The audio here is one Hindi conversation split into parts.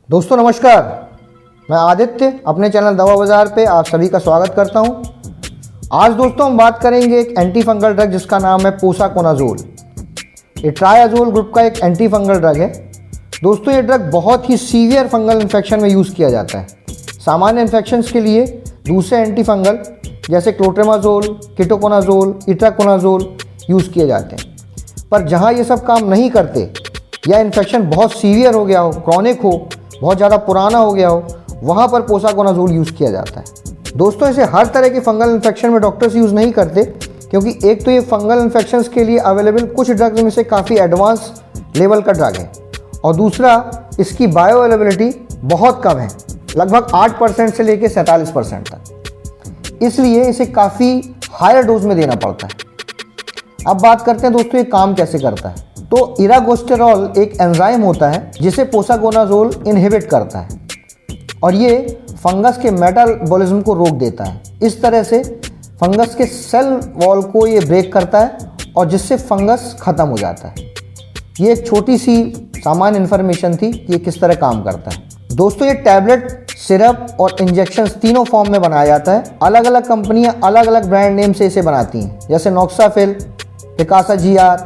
दोस्तों नमस्कार, मैं आदित्य अपने चैनल दवा बाज़ार पे आप सभी का स्वागत करता हूं। आज दोस्तों हम बात करेंगे एक एंटी फंगल ड्रग जिसका नाम है पोसाकोनाज़ोल। ये ट्राइआज़ोल ग्रुप का एक एंटी फंगल ड्रग है। दोस्तों ये ड्रग बहुत ही सीवियर फंगल इन्फेक्शन में यूज़ किया जाता है। सामान्य इन्फेक्शंस के लिए दूसरे एंटी फंगल जैसे क्लोट्रेमाज़ोल, कीटोकोनाज़ोल, इट्राकोनाज़ोल यूज़ किए जाते हैं, पर जहाँ ये सब काम नहीं करते या इन्फेक्शन बहुत सीवियर हो गया हो, क्रॉनिक हो, बहुत ज़्यादा पुराना हो गया हो, वहाँ पर पोसाकोनाज़ोल यूज़ किया जाता है। दोस्तों इसे हर तरह के फंगल इन्फेक्शन में डॉक्टर्स यूज़ नहीं करते, क्योंकि एक तो ये फंगल इन्फेक्शंस के लिए अवेलेबल कुछ ड्रग्स में से काफ़ी एडवांस लेवल का ड्रग है, और दूसरा इसकी बायो अवेलेबिलिटी बहुत कम है, लगभग 8% से लेकर 47% तक। इसलिए इसे काफ़ी हायर डोज में देना पड़ता है। अब बात करते हैं दोस्तों ये काम कैसे करता है। तो इरागोस्टेरॉल एक एंजाइम होता है जिसे पोसाकोनाज़ोल इनहिबिट करता है, और ये फंगस के मेटाबॉलिज्म को रोक देता है। इस तरह से फंगस के सेल वॉल को ये ब्रेक करता है और जिससे फंगस ख़त्म हो जाता है। ये एक छोटी सी सामान्य इन्फॉर्मेशन थी कि ये किस तरह काम करता है। दोस्तों ये टैबलेट, सिरप और इंजेक्शन तीनों फॉर्म में बनाया जाता है। अलग अलग कंपनियां अलग अलग ब्रांड नेम से इसे बनाती हैं, जैसे नॉक्साफिल, टिकासा GR,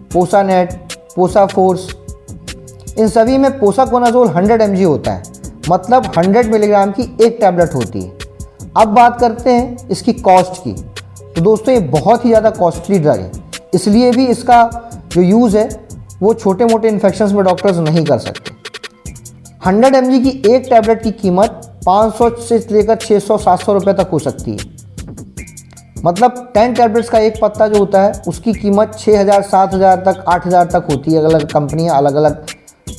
पोसानेट, पोसाफोर्स। इन सभी में पोसाकोनाज़ोल 100 mg होता है, मतलब 100 मिलीग्राम की एक टैबलेट होती है। अब बात करते हैं इसकी कॉस्ट की। तो दोस्तों ये बहुत ही ज़्यादा कॉस्टली ड्रग है, इसलिए भी इसका जो यूज़ है वो छोटे मोटे इन्फेक्शंस में डॉक्टर्स नहीं कर सकते। 100 mg की एक टैबलेट की कीमत 500 से लेकर 600-700 रुपये तक हो सकती है। मतलब 10 टैबलेट्स का एक पत्ता जो होता है उसकी कीमत 6000, 7000 तक, 8000 तक होती है। अलग अलग कंपनियां अलग अलग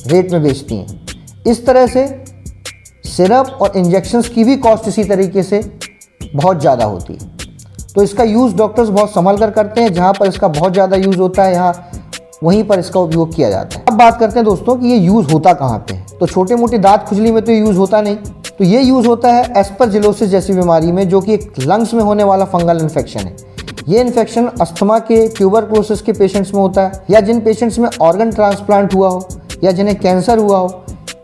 रेट में बेचती हैं। इस तरह से सिरप और इंजेक्शन्स की भी कॉस्ट इसी तरीके से बहुत ज़्यादा होती है। तो इसका यूज़ डॉक्टर्स बहुत संभल कर करते हैं। जहाँ पर इसका बहुत ज़्यादा यूज़ होता है यहाँ वहीं पर इसका उपयोग किया जाता है। अब बात करते हैं दोस्तों कि ये यूज़ होता कहाँ पे है। तो छोटे मोटे दांत खुजली में तो यूज़ होता नहीं, तो ये यूज़ होता है एस्परजिलोसिस जैसी बीमारी में, जो कि एक लंग्स में होने वाला फंगल इन्फेक्शन है। ये इन्फेक्शन अस्थमा के, ट्यूबरक्लोसिस के पेशेंट्स में होता है, या जिन पेशेंट्स में ऑर्गन ट्रांसप्लांट हुआ हो या जिन्हें कैंसर हुआ हो,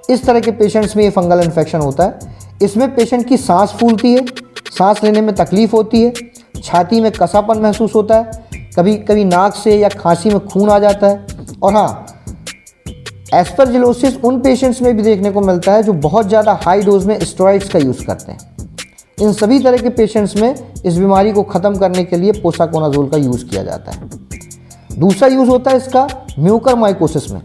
इस तरह के पेशेंट्स में ये फंगल इन्फेक्शन होता है। इसमें पेशेंट की सांस फूलती है, सांस लेने में तकलीफ होती है, छाती में कसापन महसूस होता है, कभी कभी नाक से या खांसी में खून आ जाता है। और हाँ, एस्परजिलोसिस उन पेशेंट्स में भी देखने को मिलता है जो बहुत ज़्यादा हाई डोज में स्टेरॉइड्स का यूज़ करते हैं। इन सभी तरह के पेशेंट्स में इस बीमारी को ख़त्म करने के लिए पोसाकोनाज़ोल का यूज़ किया जाता है। दूसरा यूज़ होता है इसका म्यूकरमाइकोसिस में,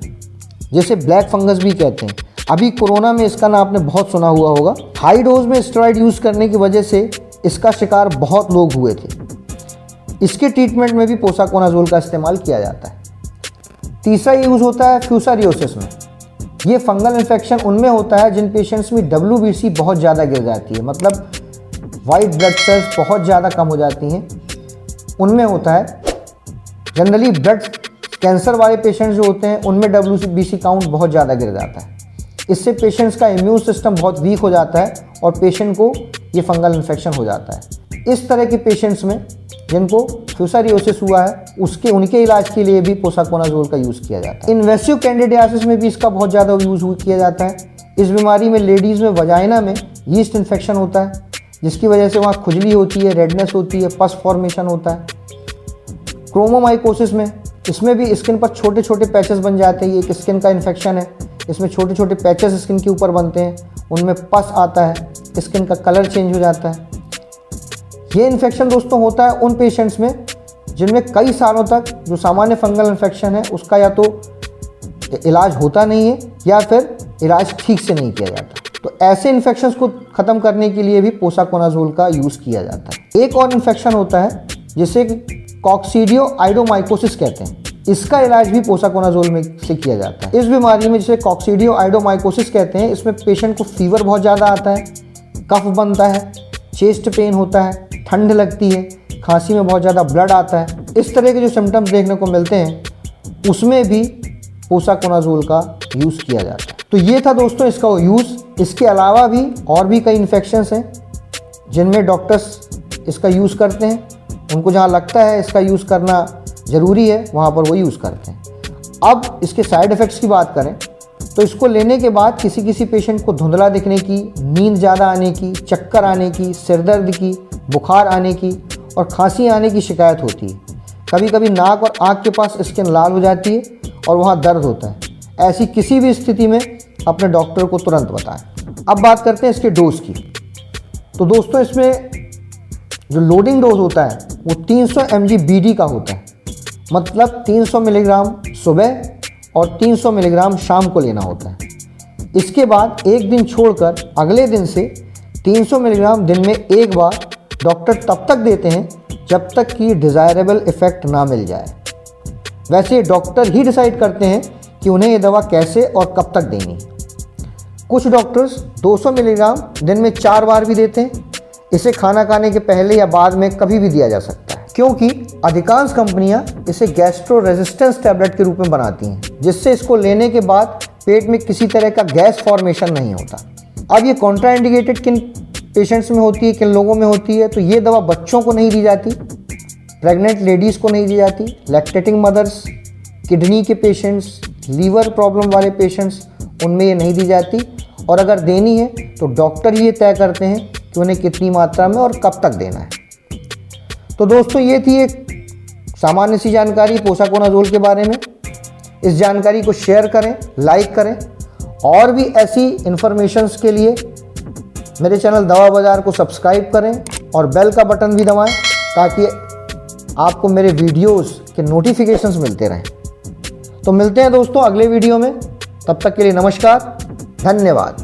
जिसे ब्लैक फंगस भी कहते हैं। अभी कोरोना में इसका नाम आपने बहुत सुना हुआ होगा। हाई डोज में स्टेरॉइड यूज़ करने की वजह से इसका शिकार बहुत लोग हुए थे। इसके ट्रीटमेंट में भी पोसाकोनाज़ोल का इस्तेमाल किया जाता है। तीसरा यूज़ होता है फ्यूसारियोसिस में। ये फंगल इन्फेक्शन उनमें होता है जिन पेशेंट्स में WBC बहुत ज़्यादा गिर जाती है, मतलब वाइट ब्लड सेल्स बहुत ज़्यादा कम हो जाती हैं, उनमें होता है। जनरली ब्लड कैंसर वाले पेशेंट्स जो होते हैं उनमें WBC काउंट बहुत ज़्यादा गिर जाता है। इससे पेशेंट्स का इम्यून सिस्टम बहुत वीक हो जाता है और पेशेंट को ये फंगल इन्फेक्शन हो जाता है। इस तरह के पेशेंट्स में जिनको फ्यूसारियोसिस हुआ है उनके इलाज के लिए भी पोसाकोनाज़ोल का यूज़ किया जाता है। इन्वेसिव कैंडिडियासिस में भी इसका बहुत ज़्यादा यूज़ किया जाता है। इस बीमारी में लेडीज़ में वजाइना में यीस्ट इन्फेक्शन होता है, जिसकी वजह से वहाँ खुजली होती है, रेडनेस होती है, पस फॉर्मेशन होता है। क्रोमोमाइकोसिस में इसमें भी स्किन पर छोटे छोटे पैचेस बन जाते हैं। ये एक स्किन का इन्फेक्शन है, इसमें छोटे छोटे पैचेस स्किन के ऊपर बनते हैं, उनमें पस आता है, स्किन का कलर चेंज हो जाता है। ये इन्फेक्शन दोस्तों होता है उन पेशेंट्स में जिनमें कई सालों तक जो सामान्य फंगल इन्फेक्शन है उसका या तो इलाज होता नहीं है या फिर इलाज ठीक से नहीं किया जाता। तो ऐसे इन्फेक्शंस को ख़त्म करने के लिए भी पोसाकोनाज़ोल का यूज़ किया जाता है। एक और इन्फेक्शन होता है जिसे कॉक्सीडियोआइडोमाइकोसिस कहते हैं। इसका इलाज भी पोसाकोनाज़ोल में से किया जाता है। इस बीमारी में जिसे कॉक्सीडियोआइडोमाइकोसिस कहते हैं, इसमें पेशेंट को फीवर बहुत ज़्यादा आता है, कफ बनता है, चेस्ट पेन होता है, ठंड लगती है, खांसी में बहुत ज़्यादा ब्लड आता है। इस तरह के जो सिम्टम्स देखने को मिलते हैं उसमें भी पोसाकोनाज़ोल का यूज़ किया जाता है। तो ये था दोस्तों इसका यूज़। इसके अलावा भी और भी कई इन्फेक्शंस हैं जिनमें डॉक्टर्स इसका यूज़ करते हैं। उनको जहाँ लगता है इसका यूज़ करना ज़रूरी है वहाँ पर वो यूज़ करते हैं। अब इसके साइड इफ़ेक्ट्स की बात करें तो इसको लेने के बाद किसी किसी पेशेंट को धुंधला दिखने की, नींद ज़्यादा आने की, चक्कर आने की, सिरदर्द की, बुखार आने की और खांसी आने की शिकायत होती है। कभी कभी नाक और आँख के पास स्किन लाल हो जाती है और वहाँ दर्द होता है। ऐसी किसी भी स्थिति में अपने डॉक्टर को तुरंत बताएं। अब बात करते हैं इसके डोज की। तो दोस्तों, इसमें जो लोडिंग डोज होता है वो 300 mg BD का होता है, मतलब 300 मिलीग्राम सुबह और 300 मिलीग्राम शाम को लेना होता है। इसके बाद एक दिन छोड़कर अगले दिन से 300 मिलीग्राम दिन में एक बार डॉक्टर तब तक देते हैं जब तक कि डिज़ायरेबल इफ़ेक्ट ना मिल जाए। वैसे डॉक्टर ही डिसाइड करते हैं कि उन्हें ये दवा कैसे और कब तक देनी। कुछ डॉक्टर्स 200 मिलीग्राम दिन में 4 बार भी देते हैं। इसे खाना खाने के पहले या बाद में कभी भी दिया जा सकता है, क्योंकि अधिकांश कंपनियां इसे गैस्ट्रो रेजिस्टेंस टैबलेट के रूप में बनाती हैं, जिससे इसको लेने के बाद पेट में किसी तरह का गैस फॉर्मेशन नहीं होता। अब ये कॉन्ट्राइंडिकेटेड किन पेशेंट्स में होती है, किन लोगों में होती है, तो ये दवा बच्चों को नहीं दी जाती, प्रेग्नेंट लेडीज़ को नहीं दी जाती, लैक्टेटिंग मदर्स, किडनी के पेशेंट्स, लीवर प्रॉब्लम वाले पेशेंट्स, उनमें ये नहीं दी जाती। और अगर देनी है तो डॉक्टर ही ये तय करते हैं कि उन्हें कितनी मात्रा में और कब तक देना है। तो दोस्तों, ये थी एक सामान्य सी जानकारी पोसाकोनाज़ोल के बारे में। इस जानकारी को शेयर करें, लाइक करें और भी ऐसी इन्फॉर्मेशंस के लिए मेरे चैनल दवा बाज़ार को सब्सक्राइब करें और बेल का बटन भी दबाएं ताकि आपको मेरे वीडियोस के नोटिफिकेशंस मिलते रहें। तो मिलते हैं दोस्तों अगले वीडियो में, तब तक के लिए नमस्कार, धन्यवाद।